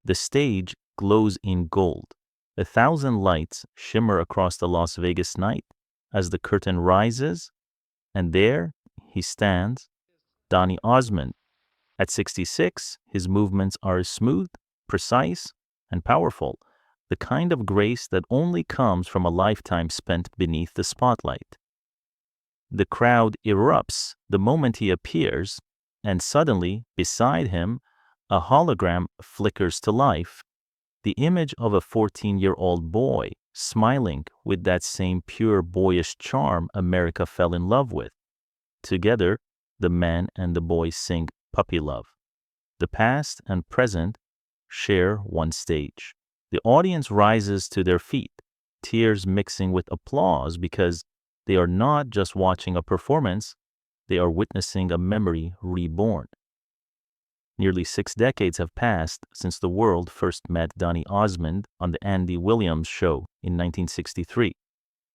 The stage glows in gold. 1,000 lights shimmer across the Las Vegas night as the curtain rises, and there he stands, Donny Osmond. At 66, his movements are smooth, precise, and powerful, the kind of grace that only comes from a lifetime spent beneath the spotlight. The crowd erupts the moment he appears, and suddenly, beside him, a hologram flickers to life, the image of a 14-year-old boy smiling with that same pure boyish charm America fell in love with. Together, the man and the boy sing Puppy Love. The past and present share one stage. The audience rises to their feet, tears mixing with applause because they are not just watching a performance, they are witnessing a memory reborn. Nearly 6 decades have passed since the world first met Donny Osmond on the Andy Williams Show in 1963.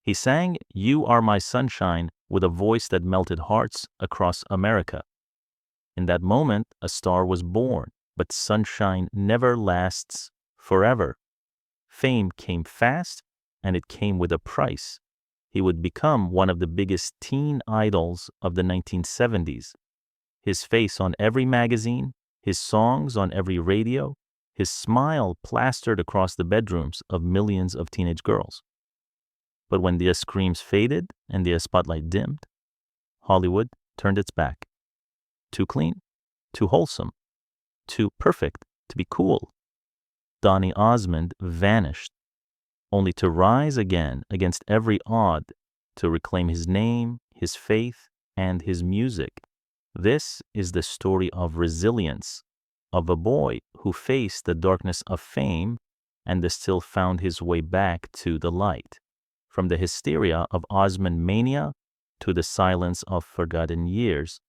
He sang You Are My Sunshine with a voice that melted hearts across America. In that moment, a star was born, but sunshine never lasts forever. Fame came fast, and it came with a price. He would become one of the biggest teen idols of the 1970s. His face on every magazine, his songs on every radio, his smile plastered across the bedrooms of millions of teenage girls. But when the screams faded and the spotlight dimmed, Hollywood turned its back. Too clean, too wholesome, too perfect to be cool. Donny Osmond vanished, only to rise again against every odd, to reclaim his name, his faith, and his music. This is the story of resilience, of a boy who faced the darkness of fame and still found his way back to the light. From the hysteria of Osmond Mania to the silence of forgotten years,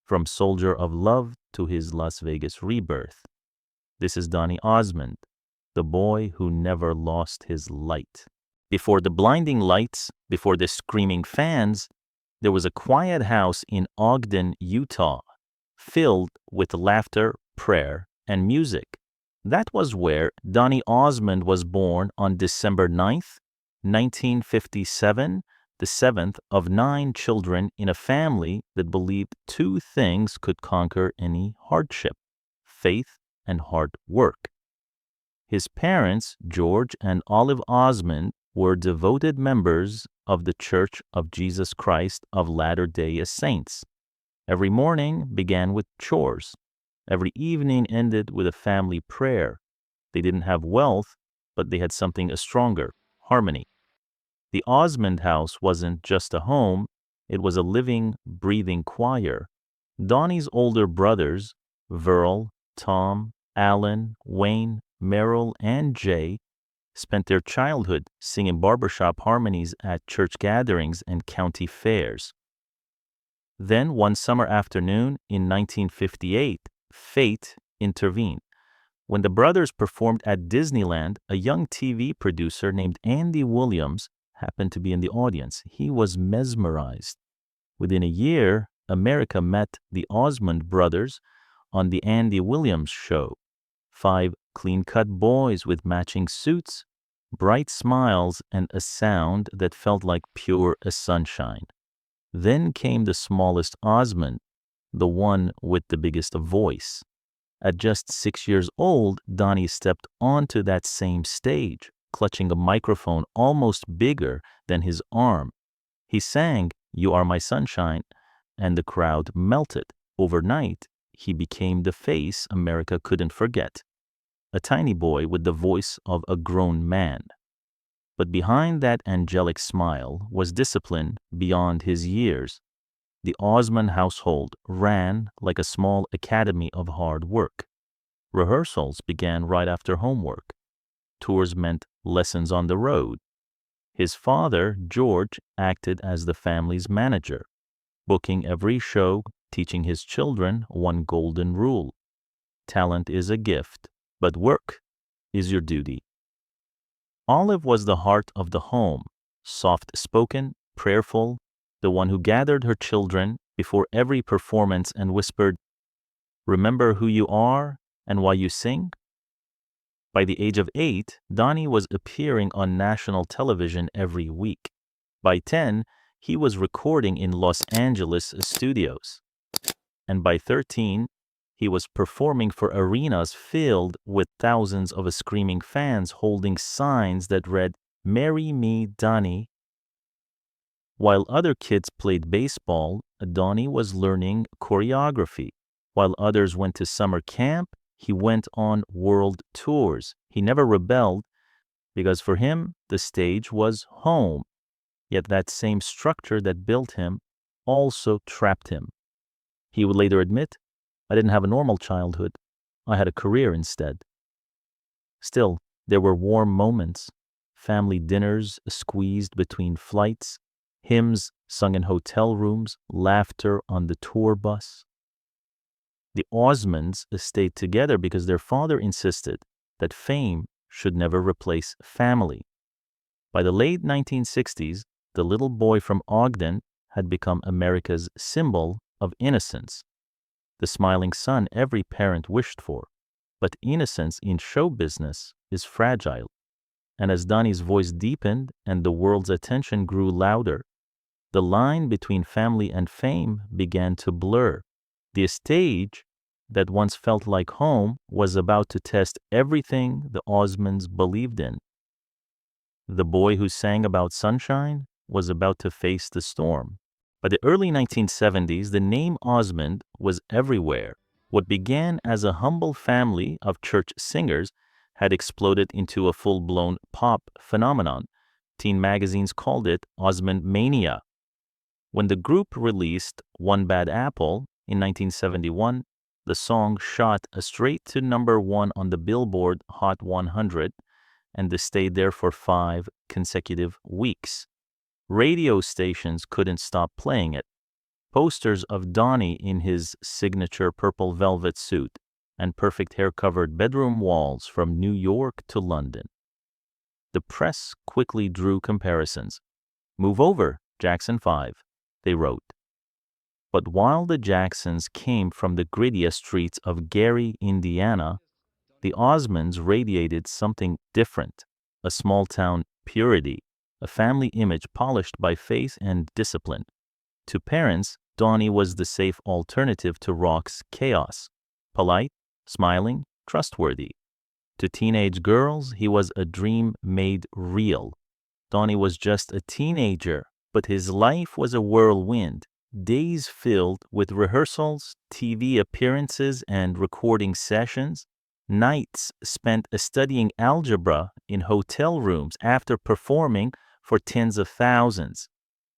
from soldier of love to his Las Vegas rebirth. This is Donny Osmond, the boy who never lost his light. Before the blinding lights, before the screaming fans, there was a quiet house in Ogden, Utah, filled with laughter, prayer, and music. That was where Donny Osmond was born on December 9th, 1957, the 7th of 9 children in a family that believed 2 things could conquer any hardship: faith and hard work. His parents, George and Olive Osmond, were devoted members of the Church of Jesus Christ of Latter-day Saints. Every morning began with chores. Every evening ended with a family prayer. They didn't have wealth, but they had something stronger: harmony. The Osmond house wasn't just a home, it was a living, breathing choir. Donny's older brothers, Verl, Tom, Alan, Wayne, Merrill, and Jay, spent their childhood singing barbershop harmonies at church gatherings and county fairs. Then, one summer afternoon in 1958, fate intervened. When the brothers performed at Disneyland, a young TV producer named Andy Williams happened to be in the audience. He was mesmerized. Within a year, America met the Osmond brothers on the Andy Williams Show. 5 clean-cut boys with matching suits, bright smiles, and a sound that felt like pure sunshine. Then came the smallest Osmond, the one with the biggest voice. At just 6 years old, Donny stepped onto that same stage, clutching a microphone almost bigger than his arm. He sang You Are My Sunshine, and the crowd melted. Overnight, he became the face America couldn't forget. A tiny boy with the voice of a grown man. But behind that angelic smile was discipline beyond his years. The Osmond household ran like a small academy of hard work. Rehearsals began right after homework. Tours meant lessons on the road. His father, George, acted as the family's manager, booking every show, teaching his children one golden rule: talent is a gift, but work is your duty. Olive was the heart of the home, soft-spoken, prayerful, the one who gathered her children before every performance and whispered, "Remember who you are and why you sing?" By the age of 8, Donny was appearing on national television every week. By 10, he was recording in Los Angeles studios. And by 13, he was performing for arenas filled with thousands of screaming fans holding signs that read, "Marry me, Donny." While other kids played baseball, Donny was learning choreography. While others went to summer camp, he went on world tours. He never rebelled because for him, the stage was home. Yet that same structure that built him also trapped him. He would later admit, "I didn't have a normal childhood. I had a career instead." Still, there were warm moments, family dinners squeezed between flights, hymns sung in hotel rooms, laughter on the tour bus. The Osmonds stayed together because their father insisted that fame should never replace family. By the late 1960s, the little boy from Ogden had become America's symbol of innocence, the smiling son every parent wished for. But innocence in show business is fragile. And as Donny's voice deepened and the world's attention grew louder, the line between family and fame began to blur. The stage that once felt like home was about to test everything the Osmonds believed in. The boy who sang about sunshine was about to face the storm. By the early 1970s, the name Osmond was everywhere. What began as a humble family of church singers had exploded into a full-blown pop phenomenon. Teen magazines called it Osmond Mania. When the group released One Bad Apple in 1971, the song shot straight to #1 on the Billboard Hot 100, and they stayed there for 5 consecutive weeks. Radio stations couldn't stop playing it. Posters of Donny in his signature purple velvet suit and perfect hair covered bedroom walls from New York to London. The press quickly drew comparisons. "Move over, Jackson 5, they wrote. But while the Jacksons came from the grittiest streets of Gary, Indiana, the Osmonds radiated something different, a small-town purity, a family image polished by faith and discipline. To parents, Donny was the safe alternative to rock's chaos, polite, smiling, trustworthy. To teenage girls, he was a dream made real. Donny was just a teenager, but his life was a whirlwind, days filled with rehearsals, TV appearances, and recording sessions, nights spent studying algebra in hotel rooms after performing for tens of thousands.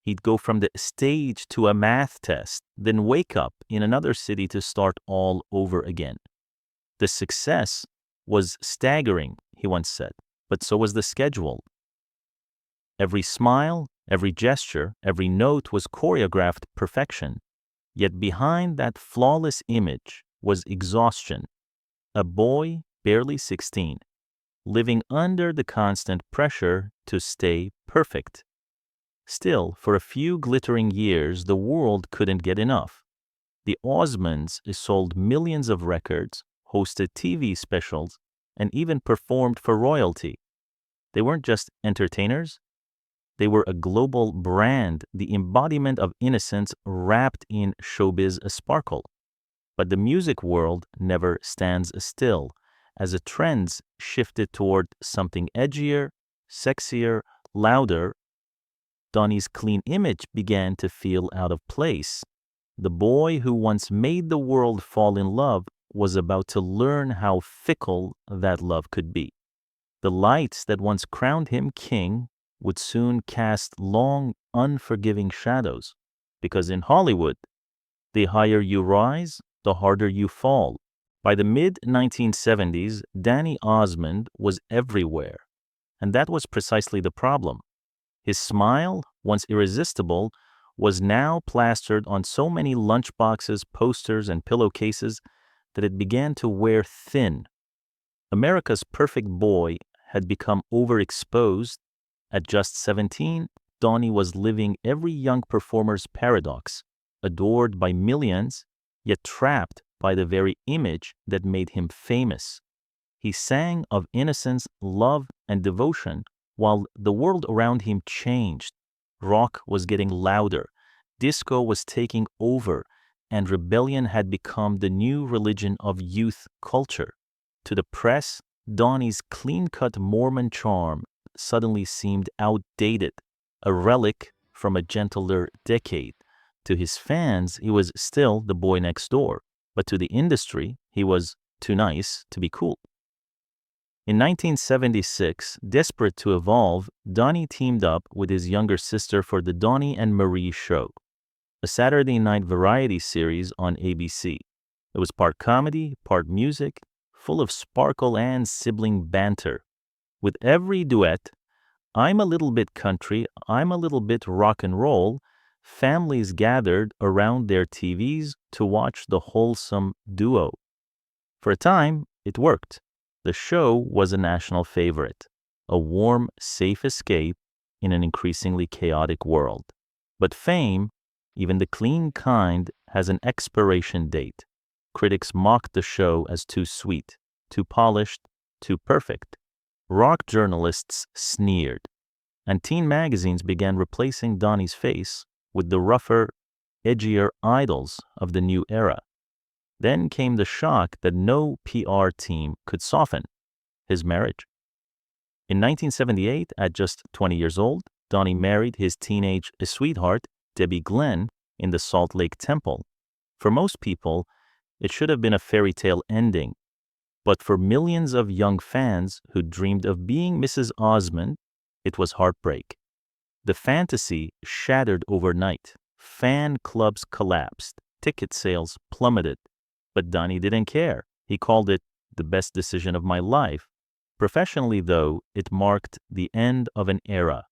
He'd go from the stage to a math test, then wake up in another city to start all over again. The success was staggering, he once said, but so was the schedule. Every smile, every gesture, every note was choreographed perfection. Yet behind that flawless image was exhaustion. A boy, barely 16, living under the constant pressure to stay perfect. Still, for a few glittering years, the world couldn't get enough. The Osmonds sold millions of records, hosted TV specials, and even performed for royalty. They weren't just entertainers. They were a global brand, the embodiment of innocence wrapped in showbiz sparkle. But the music world never stands still, as the trends shifted toward something edgier, sexier, louder. Donny's clean image began to feel out of place. The boy who once made the world fall in love was about to learn how fickle that love could be. The lights that once crowned him king would soon cast long, unforgiving shadows, because in Hollywood, the higher you rise, the harder you fall. By the mid-1970s, Donny Osmond was everywhere, and that was precisely the problem. His smile, once irresistible, was now plastered on so many lunchboxes, posters, and pillowcases that it began to wear thin. America's perfect boy had become overexposed. At just 17, Donny was living every young performer's paradox, adored by millions, yet trapped by the very image that made him famous. He sang of innocence, love, and devotion while the world around him changed. Rock was getting louder, disco was taking over, and rebellion had become the new religion of youth culture. To the press, Donny's clean-cut Mormon charm suddenly seemed outdated, a relic from a gentler decade. To his fans, he was still the boy next door, but to the industry, he was too nice to be cool. In 1976, desperate to evolve, Donny teamed up with his younger sister for the Donny and Marie Show, a Saturday night variety series on ABC. It was part comedy, part music, full of sparkle and sibling banter. With every duet, "I'm a little bit country, I'm a little bit rock and roll," families gathered around their TVs to watch the wholesome duo. For a time, it worked. The show was a national favorite, a warm, safe escape in an increasingly chaotic world. But fame, even the clean kind, has an expiration date. Critics mocked the show as too sweet, too polished, too perfect. Rock journalists sneered, and teen magazines began replacing Donny's face with the rougher, edgier idols of the new era. Then came the shock that no PR team could soften: his marriage. In 1978, at just 20 years old, Donny married his teenage sweetheart, Debbie Glenn, in the Salt Lake Temple. For most people, it should have been a fairy tale ending. But for millions of young fans who dreamed of being Mrs. Osmond, it was heartbreak. The fantasy shattered overnight. Fan clubs collapsed. Ticket sales plummeted. But Donny didn't care. He called it the best decision of my life. Professionally, though, it marked the end of an era.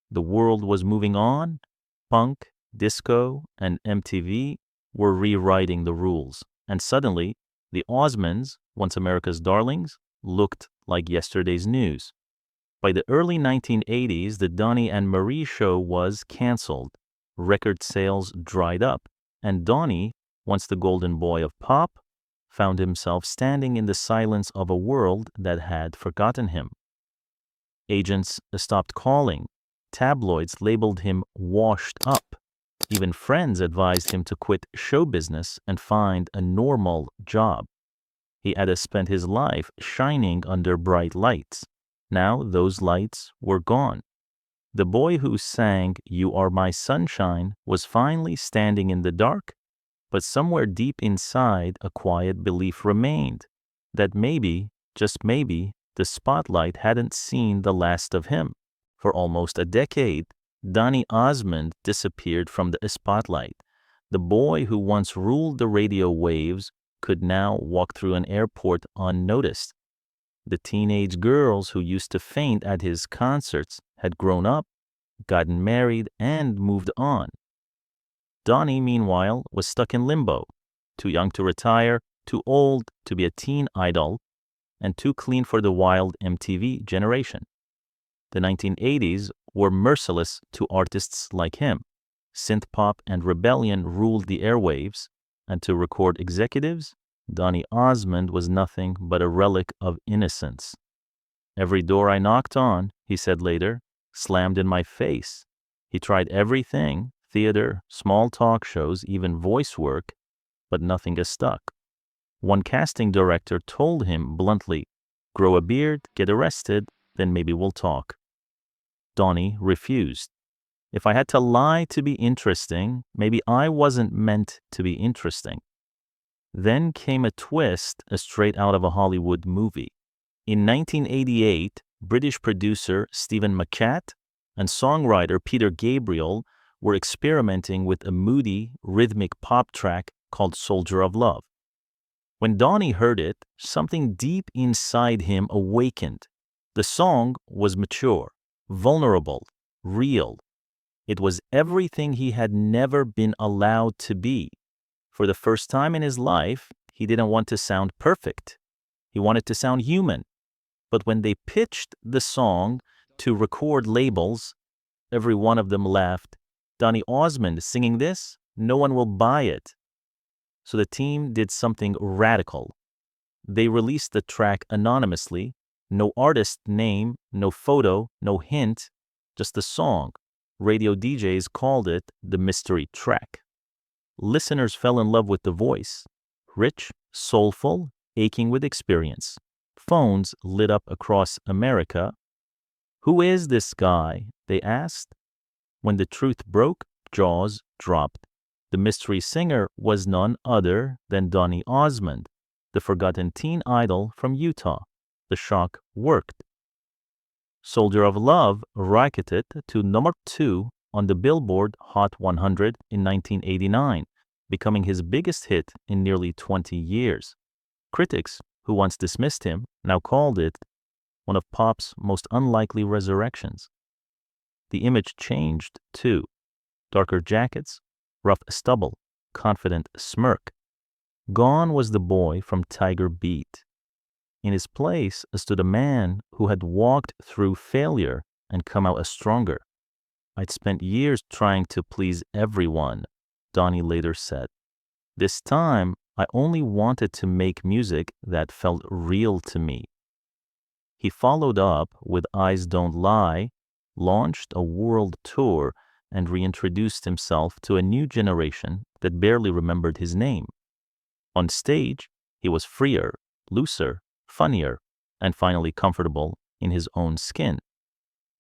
The world was moving on. Punk, disco, and MTV were rewriting the rules. And suddenly, the Osmonds, once America's darlings, looked like yesterday's news. By the early 1980s, the Donny and Marie Show was canceled. Record sales dried up, and Donny, once the golden boy of pop, found himself standing in the silence of a world that had forgotten him. Agents stopped calling. Tabloids labeled him washed up. Even friends advised him to quit show business and find a normal job. He had spent his life shining under bright lights. Now those lights were gone. The boy who sang "You Are My Sunshine" was finally standing in the dark, but somewhere deep inside a quiet belief remained that maybe, just maybe, the spotlight hadn't seen the last of him. For almost a decade, Donny Osmond disappeared from the spotlight. The boy who once ruled the radio waves could now walk through an airport unnoticed. The teenage girls who used to faint at his concerts had grown up, gotten married, and moved on. Donny, meanwhile, was stuck in limbo, too young to retire, too old to be a teen idol, and too clean for the wild MTV generation. The 1980s were merciless to artists like him. Synthpop and rebellion ruled the airwaves, and to record executives, Donny Osmond was nothing but a relic of innocence. "Every door I knocked on," he said later, "slammed in my face." He tried everything: theater, small talk shows, even voice work, but nothing has stuck. One casting director told him bluntly, "Grow a beard, get arrested, then maybe we'll talk." Donny refused. "If I had to lie to be interesting, maybe I wasn't meant to be interesting." Then came a twist, straight out of a Hollywood movie. In 1988, British producer Stephen Machat and songwriter Peter Gabriel were experimenting with a moody, rhythmic pop track called "Soldier of Love." When Donny heard it, something deep inside him awakened. The song was mature, vulnerable, real. It was everything he had never been allowed to be. For the first time in his life, he didn't want to sound perfect. He wanted to sound human. But when they pitched the song to record labels, every one of them laughed. "Donny Osmond singing this? No one will buy it." So the team did something radical. They released the track anonymously, no artist name, no photo, no hint, just a song. Radio DJs called it the mystery track. Listeners fell in love with the voice. Rich, soulful, aching with experience. Phones lit up across America. "Who is this guy?" they asked. When the truth broke, jaws dropped. The mystery singer was none other than Donny Osmond, the forgotten teen idol from Utah. The shock worked. Soldier of Love rocketed to number 2 on the Billboard Hot 100 in 1989, becoming his biggest hit in nearly 20 years. Critics, who once dismissed him, now called it one of pop's most unlikely resurrections. The image changed, too. Darker jackets, rough stubble, confident smirk. Gone was the boy from Tiger Beat. In his place stood a man who had walked through failure and come out a stronger. "I'd spent years trying to please everyone," Donny later said. "This time, I only wanted to make music that felt real to me." He followed up with Eyes Don't Lie, launched a world tour, and reintroduced himself to a new generation that barely remembered his name. On stage, he was freer, looser, funnier, and finally comfortable in his own skin.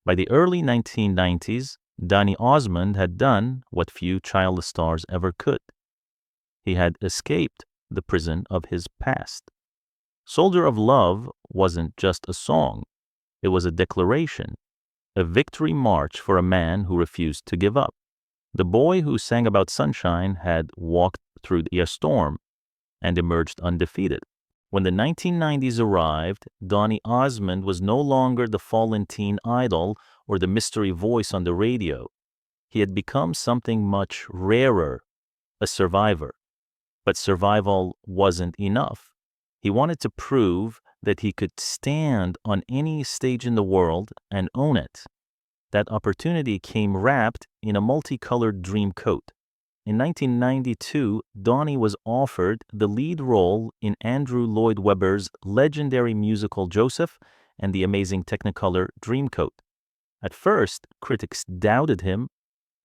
By the early 1990s, Donny Osmond had done what few child stars ever could. He had escaped the prison of his past. Soldier of Love wasn't just a song. It was a declaration, a victory march for a man who refused to give up. The boy who sang about sunshine had walked through a storm and emerged undefeated. When the 1990s arrived, Donny Osmond was no longer the fallen teen idol or the mystery voice on the radio. He had become something much rarer, a survivor. But survival wasn't enough. He wanted to prove that he could stand on any stage in the world and own it. That opportunity came wrapped in a multicolored dream coat. In 1992, Donny was offered the lead role in Andrew Lloyd Webber's legendary musical Joseph and the amazing Technicolor Dreamcoat. At first, critics doubted him.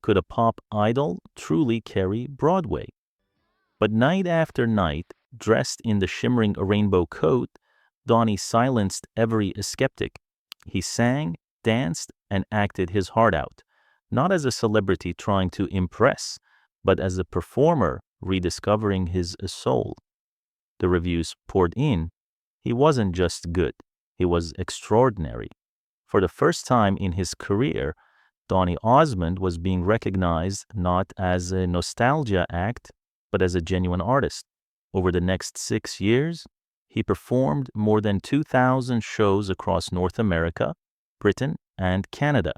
Could a pop idol truly carry Broadway? But night after night, dressed in the shimmering rainbow coat, Donny silenced every skeptic. He sang, danced, and acted his heart out, not as a celebrity trying to impress, but as a performer rediscovering his soul. The reviews poured in. He wasn't just good, he was extraordinary. For the first time in his career, Donny Osmond was being recognized not as a nostalgia act, but as a genuine artist. Over the next 6 years, he performed more than 2,000 shows across North America, Britain, and Canada.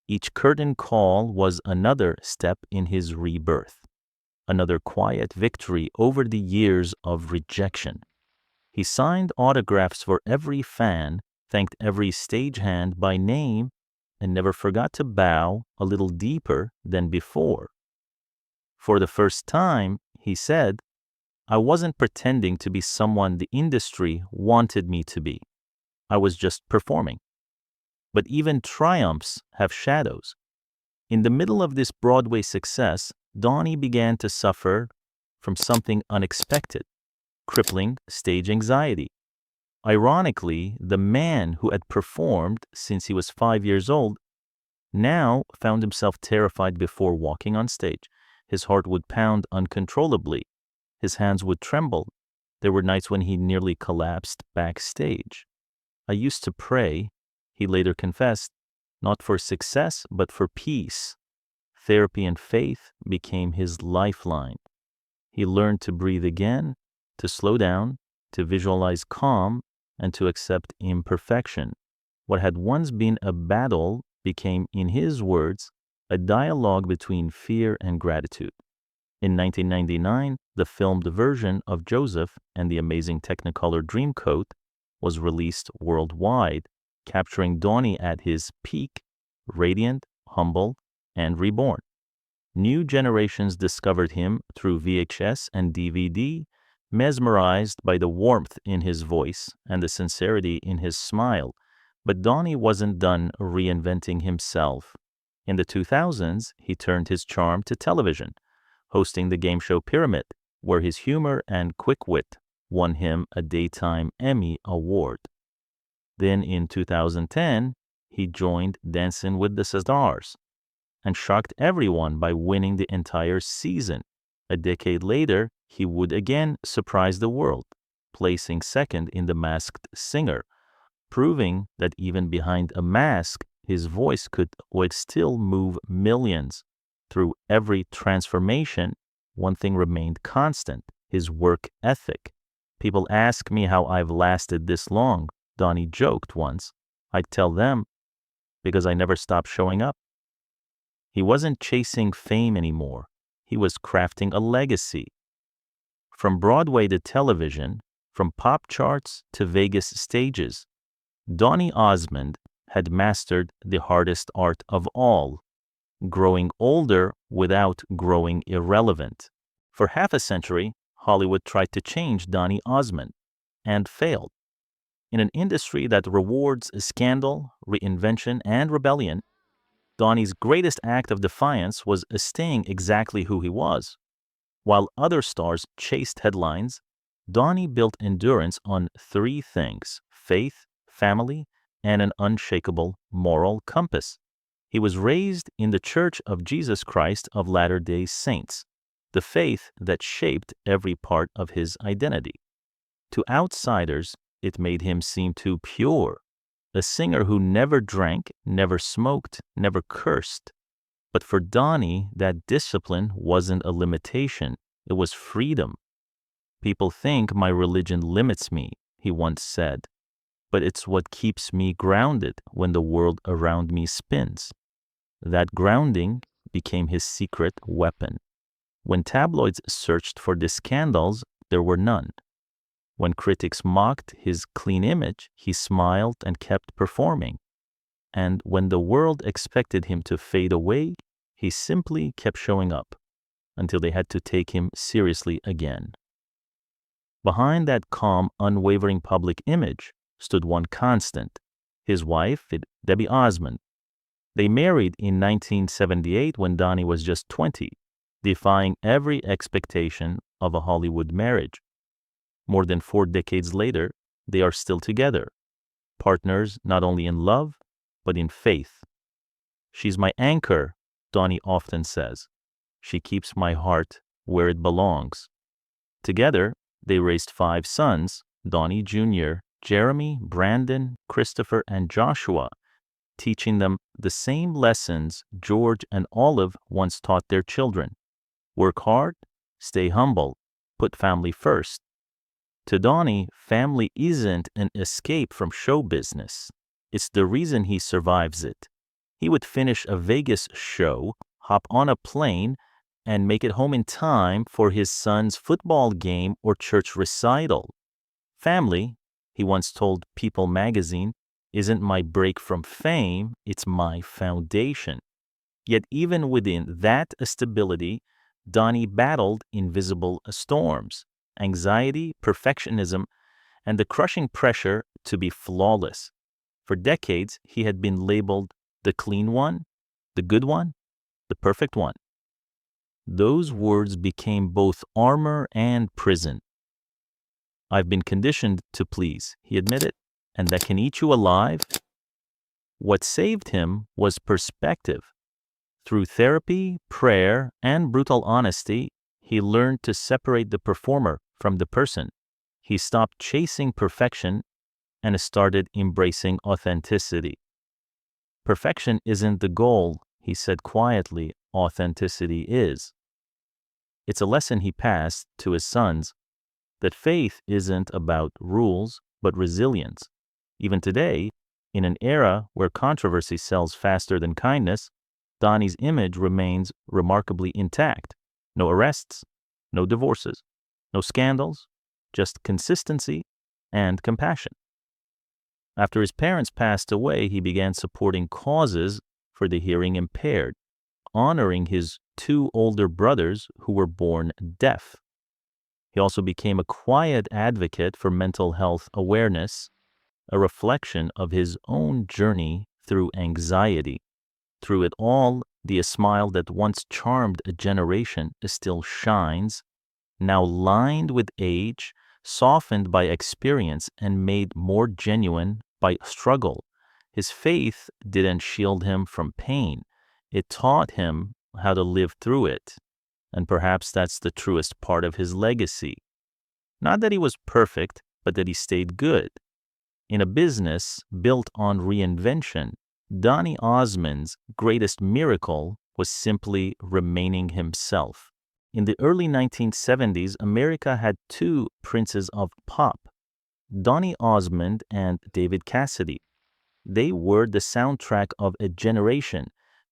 Each curtain call was another step in his rebirth, another quiet victory over the years of rejection. He signed autographs for every fan, thanked every stagehand by name, and never forgot to bow a little deeper than before. For the first time, he said, "I wasn't pretending to be someone the industry wanted me to be. I was just performing." But even triumphs have shadows. In the middle of this Broadway success, Donny began to suffer from something unexpected, crippling stage anxiety. Ironically, the man who had performed since he was 5 years old now found himself terrified before walking on stage. His heart would pound uncontrollably. His hands would tremble. There were nights when he nearly collapsed backstage. "I used to pray," he later confessed, "not for success, but for peace." Therapy and faith became his lifeline. He learned to breathe again, to slow down, to visualize calm, and to accept imperfection. What had once been a battle became, in his words, a dialogue between fear and gratitude. In 1999, the filmed version of Joseph and the amazing Technicolor Dreamcoat was released worldwide, capturing Donny at his peak, radiant, humble, and reborn. New generations discovered him through VHS and DVD, mesmerized by the warmth in his voice and the sincerity in his smile. But Donny wasn't done reinventing himself. In the 2000s, he turned his charm to television, hosting the game show Pyramid, where his humor and quick wit won him a Daytime Emmy Award. Then in 2010, he joined Dancing with the Stars and shocked everyone by winning the entire season. A decade later, he would again surprise the world, placing second in The Masked Singer, proving that even behind a mask, his voice would still move millions. Through every transformation, one thing remained constant: his work ethic. People ask me how I've lasted this long, Donny joked once. I'd tell them, because I never stopped showing up. He wasn't chasing fame anymore. He was crafting a legacy. From Broadway to television, from pop charts to Vegas stages, Donny Osmond had mastered the hardest art of all: growing older without growing irrelevant. For half a century, Hollywood tried to change Donny Osmond and failed. In an industry that rewards scandal, reinvention, and rebellion, Donny's greatest act of defiance was staying exactly who he was. While other stars chased headlines, Donny built endurance on three things: faith, family, and an unshakable moral compass. He was raised in the Church of Jesus Christ of Latter-day Saints, the faith that shaped every part of his identity. To outsiders, it made him seem too pure, a singer who never drank, never smoked, never cursed. But for Donny, that discipline wasn't a limitation, it was freedom. "People think my religion limits me," he once said, "but it's what keeps me grounded when the world around me spins." That grounding became his secret weapon. When tabloids searched for the scandals, there were none. When critics mocked his clean image, he smiled and kept performing. And when the world expected him to fade away, he simply kept showing up until they had to take him seriously again. Behind that calm, unwavering public image stood one constant: his wife, Debbie Osmond. They married in 1978 when Donny was just 20, defying every expectation of a Hollywood marriage. More than 4 decades later, they are still together, partners not only in love, but in faith. "She's my anchor," Donny often says. "She keeps my heart where it belongs." Together, they raised 5 sons: Donny Jr., Jeremy, Brandon, Christopher, and Joshua, teaching them the same lessons George and Olive once taught their children: work hard, stay humble, put family first. To Donny, family isn't an escape from show business. It's the reason he survives it. He would finish a Vegas show, hop on a plane, and make it home in time for his son's football game or church recital. "Family," he once told People magazine, "isn't my break from fame, it's my foundation." Yet even within that stability, Donny battled invisible storms: anxiety, perfectionism, and the crushing pressure to be flawless. For decades, he had been labeled the clean one, the good one, the perfect one. Those words became both armor and prison. "I've been conditioned to please," he admitted, "and that can eat you alive." What saved him was perspective. Through therapy, prayer, and brutal honesty, he learned to separate the performer from the person. He stopped chasing perfection and started embracing authenticity. "Perfection isn't the goal," he said quietly. "Authenticity is." It's a lesson he passed to his sons, that faith isn't about rules, but resilience. Even today, in an era where controversy sells faster than kindness, Donny's image remains remarkably intact. No arrests, no divorces, no scandals, just consistency and compassion. After his parents passed away, he began supporting causes for the hearing impaired, honoring his 2 older brothers who were born deaf. He also became a quiet advocate for mental health awareness, a reflection of his own journey through anxiety. Through it all, the smile that once charmed a generation still shines, now lined with age, softened by experience, and made more genuine by struggle. His faith didn't shield him from pain. It taught him how to live through it. And perhaps that's the truest part of his legacy. Not that he was perfect, but that he stayed good. In a business built on reinvention, Donny Osmond's greatest miracle was simply remaining himself. In the early 1970s, America had two princes of pop, Donny Osmond and David Cassidy. They were the soundtrack of a generation,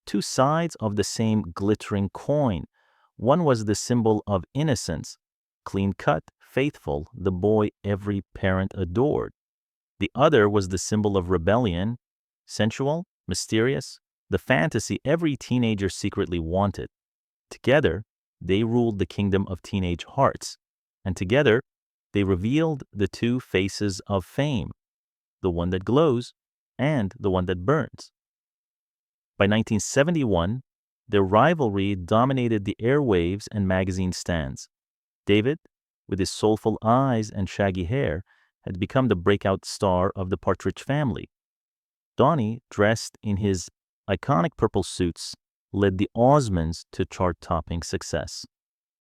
two sides of the same glittering coin. One was the symbol of innocence, clean-cut, faithful, the boy every parent adored. The other was the symbol of rebellion, sensual, mysterious, the fantasy every teenager secretly wanted. Together, they ruled the kingdom of teenage hearts, and together, they revealed the two faces of fame, the one that glows and the one that burns. By 1971, their rivalry dominated the airwaves and magazine stands. David, with his soulful eyes and shaggy hair, had become the breakout star of the Partridge Family. Donny, dressed in his iconic purple suits, led the Osmonds to chart-topping success.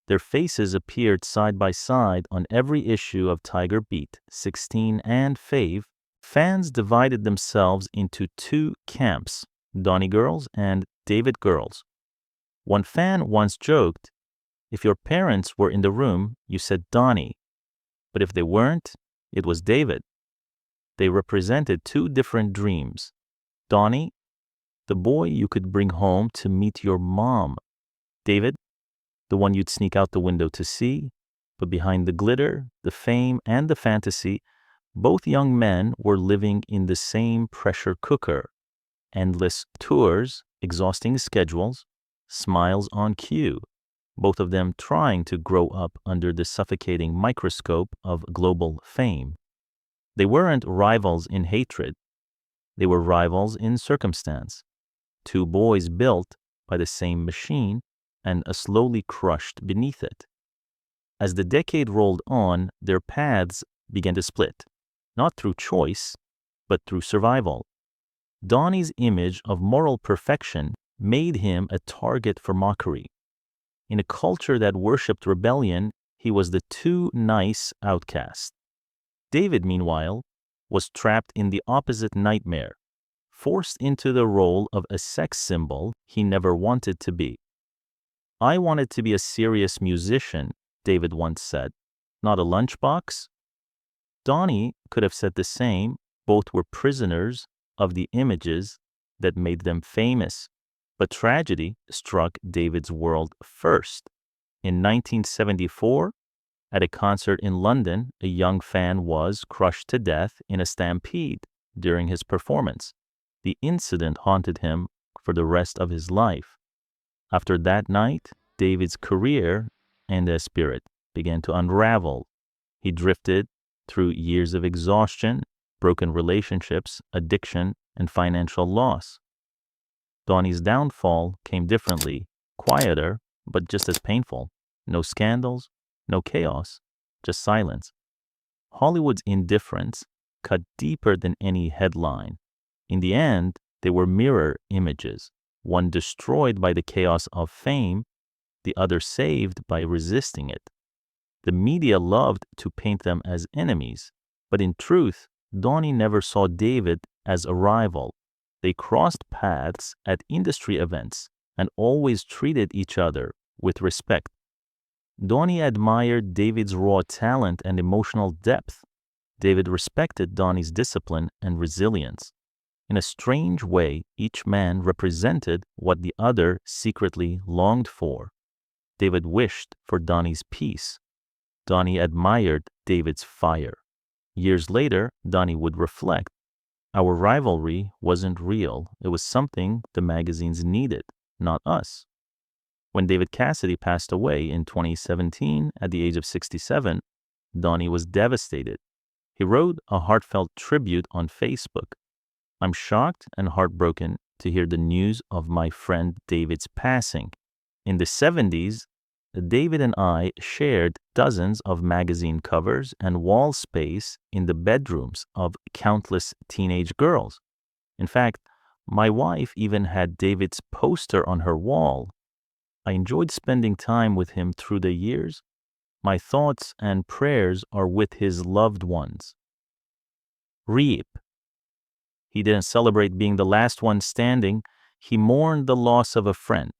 Their faces appeared side by side on every issue of Tiger Beat, 16, and Fave. Fans divided themselves into two camps, Donny girls and David girls. One fan once joked, if your parents were in the room, you said Donny, but if they weren't, it was David. They represented two different dreams. Donny, the boy you could bring home to meet your mom. David, the one you'd sneak out the window to see. But behind the glitter, the fame, and the fantasy, both young men were living in the same pressure cooker. Endless tours, exhausting schedules, smiles on cue. Both of them trying to grow up under the suffocating microscope of global fame. They weren't rivals in hatred. They were rivals in circumstance. Two boys built by the same machine and slowly crushed beneath it. As the decade rolled on, their paths began to split, not through choice, but through survival. Donny's image of moral perfection made him a target for mockery. In a culture that worshipped rebellion, he was the too nice outcast. David, meanwhile, was trapped in the opposite nightmare, forced into the role of a sex symbol he never wanted to be. I wanted to be a serious musician, David once said, not a lunchbox. Donny could have said the same. Both were prisoners of the images that made them famous. But tragedy struck David's world first. In 1974, at a concert in London, a young fan was crushed to death in a stampede during his performance. The incident haunted him for the rest of his life. After that night, David's career and his spirit began to unravel. He drifted through years of exhaustion, broken relationships, addiction, and financial loss. Donny's downfall came differently, quieter, but just as painful. No scandals, no chaos, just silence. Hollywood's indifference cut deeper than any headline. In the end, they were mirror images, one destroyed by the chaos of fame, the other saved by resisting it. The media loved to paint them as enemies, but in truth, Donny never saw David as a rival. They crossed paths at industry events and always treated each other with respect. Donny admired David's raw talent and emotional depth. David respected Donny's discipline and resilience. In a strange way, each man represented what the other secretly longed for. David wished for Donny's peace. Donny admired David's fire. Years later, Donny would reflect, our rivalry wasn't real. It was something the magazines needed, not us. When David Cassidy passed away in 2017 at the age of 67, Donny was devastated. He wrote a heartfelt tribute on Facebook. "I'm shocked and heartbroken to hear the news of my friend David's passing. In the 70s, David and I shared dozens of magazine covers and wall space in the bedrooms of countless teenage girls. In fact, my wife even had David's poster on her wall. I enjoyed spending time with him through the years. My thoughts and prayers are with his loved ones." Reap. He didn't celebrate being the last one standing. He mourned the loss of a friend,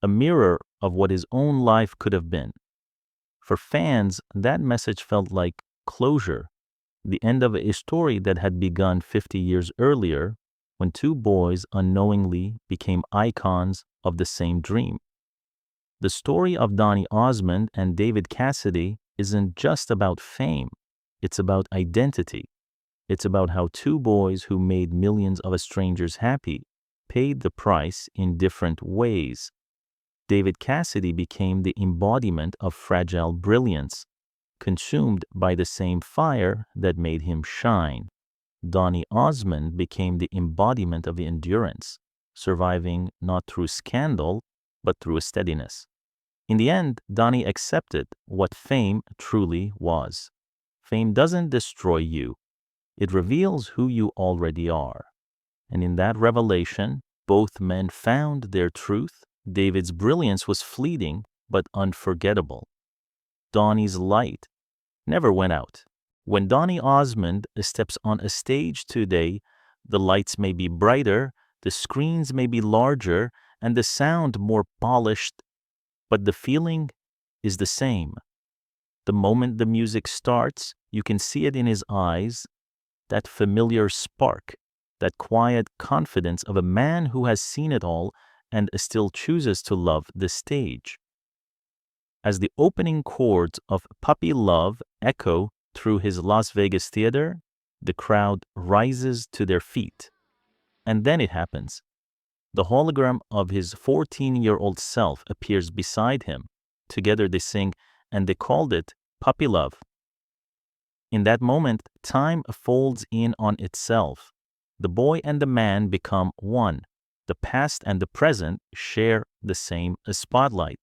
a mirror of what his own life could have been. For fans, that message felt like closure, the end of a story that had begun 50 years earlier when two boys unknowingly became icons of the same dream. The story of Donny Osmond and David Cassidy isn't just about fame. It's about identity. It's about how two boys who made millions of strangers happy paid the price in different ways. David Cassidy became the embodiment of fragile brilliance, consumed by the same fire that made him shine. Donny Osmond became the embodiment of endurance, surviving not through scandal, but through a steadiness. In the end, Donny accepted what fame truly was. Fame doesn't destroy you. It reveals who you already are. And in that revelation, both men found their truth. David's brilliance was fleeting, but unforgettable. Donny's light never went out. When Donny Osmond steps on a stage today, the lights may be brighter, the screens may be larger, and the sound more polished, but the feeling is the same. The moment the music starts, you can see it in his eyes, that familiar spark, that quiet confidence of a man who has seen it all and still chooses to love the stage. As the opening chords of Puppy Love echo through his Las Vegas theater, the crowd rises to their feet. And then it happens. The hologram of his 14-year-old self appears beside him. Together they sing, and they called it Puppy Love. In that moment, time folds in on itself. The boy and the man become one. The past and the present share the same spotlight.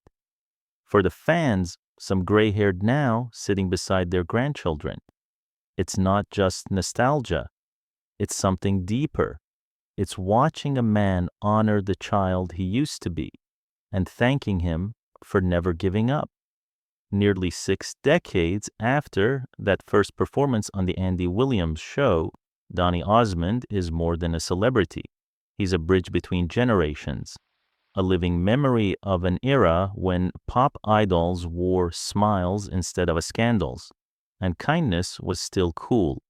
For the fans, some gray-haired now sitting beside their grandchildren, it's not just nostalgia. It's something deeper. It's watching a man honor the child he used to be and thanking him for never giving up. Nearly 6 decades after that first performance on the Andy Williams show, Donny Osmond is more than a celebrity. He's a bridge between generations, a living memory of an era when pop idols wore smiles instead of scandals, and kindness was still cool.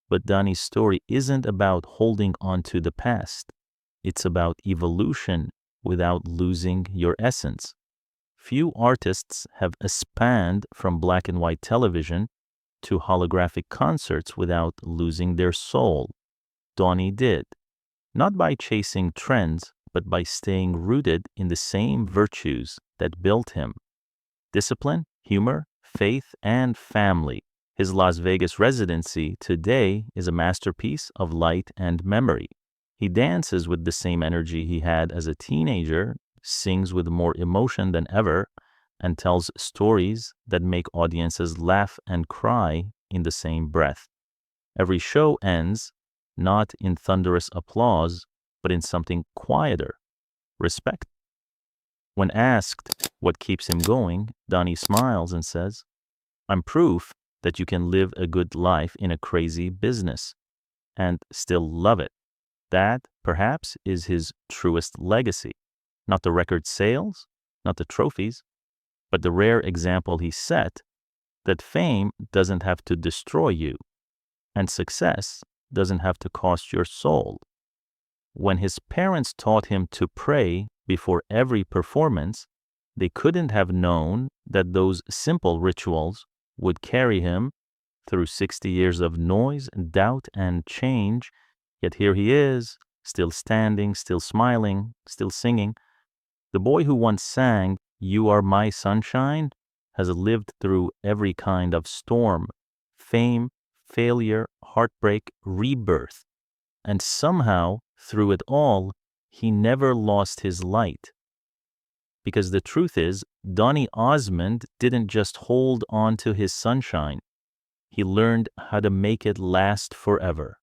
But Donny's story isn't about holding on to the past. It's about evolution without losing your essence. Few artists have spanned from black and white television to holographic concerts without losing their soul. Donny did, not by chasing trends, but by staying rooted in the same virtues that built him: discipline, humor, faith, and family. His Las Vegas residency today is a masterpiece of light and memory. He dances with the same energy he had as a teenager, sings with more emotion than ever, and tells stories that make audiences laugh and cry in the same breath. Every show ends not in thunderous applause, but in something quieter: respect. When asked what keeps him going, Donny smiles and says, "I'm proof that you can live a good life in a crazy business and still love it." That, perhaps, is his truest legacy. Not the record sales, not the trophies, but the rare example he set that fame doesn't have to destroy you, and success doesn't have to cost your soul. When his parents taught him to pray before every performance, they couldn't have known that those simple rituals would carry him through 60 years of noise, doubt, and change. Yet here he is, still standing, still smiling, still singing. The boy who once sang, You Are My Sunshine has lived through every kind of storm, fame, failure, heartbreak, rebirth, and somehow, through it all, he never lost his light. Because the truth is, Donny Osmond didn't just hold on to his sunshine. He learned how to make it last forever.